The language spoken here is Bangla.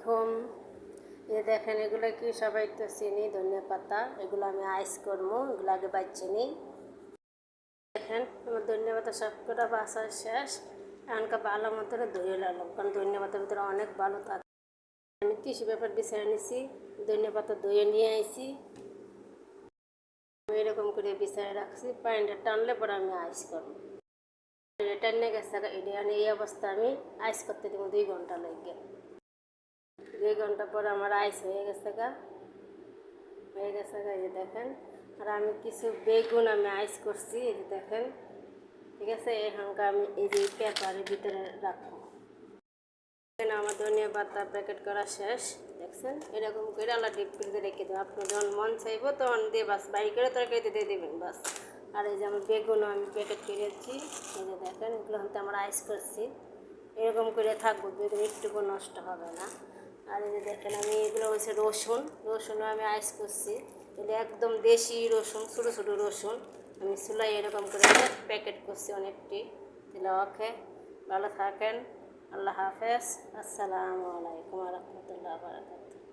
আলাইকুম। এই দেখেন এগুলো কি সবাই তো চিনি ধনিয়া পাতা, এগুলো আমি আইস করবো, এগুলো আগে বাচ্চা নিই। দেখেন আমার ধনিয়া পাতা সব কটা বাসা শেষ। এখনকার ভালো মতন ধুয়ে নিলাম, কারণ ধনিয়া পাতার ভিতরে অনেক ভালো থাকে। আমি টিস্যু পেপার বিছিয়ে নিছি, ধনিয়া পাতা ধুয়ে নিয়ে আইছি, আমি এরকম করে বিছায় রাখছি। পানিটা টানলে পরে আমি আইস করবো। এটা নিয়ে গেছে, এই অবস্থা আমি আইস করতে দেবো 2 ঘন্টা লাগে। 2 ঘন্টা পর আমার আইস হয়ে গেছে গা, এই যে দেখেন। আর আমি কিছু বেগুন আমি আইস করছি, এই যে দেখেন। ঠিক আছে, এখানকার আমি এই যে পেপারের ভিতরে রাখবো। আমার ধনিয়া পাতা প্যাকেট করা শেষ। দেখছেন, এরকম করে আলাদা ডিপ করে রেখে দেবো। আপনার যখন মন চাইবো তখন দিয়ে বাস বাড়ি করে তরকারিতে দিয়ে দেবেন বাস। আর এই যে আমার বেগুনও আমি প্যাকেট করেছি, এই যে দেখেন। এগুলো হয়তো আমরা আইস করছি, এরকম করে থাকবো, বেগুন একটুকু নষ্ট হবে না। আর এই যে দেখেন আমি এগুলো হচ্ছে রসুনও আমি আইস করছি। এগুলো একদম দেশি রসুন, ছোটো ছোটো রসুন আমি চুলাই এরকম করে প্যাকেট করছি অনেকটি। তাহলে ওকে, ভালো থাকেন। আল্লাহ হাফেজ। আসসালামু আলাইকুম ওয়া রাহমাতুল্লাহি ওয়া বারাকাতুহু।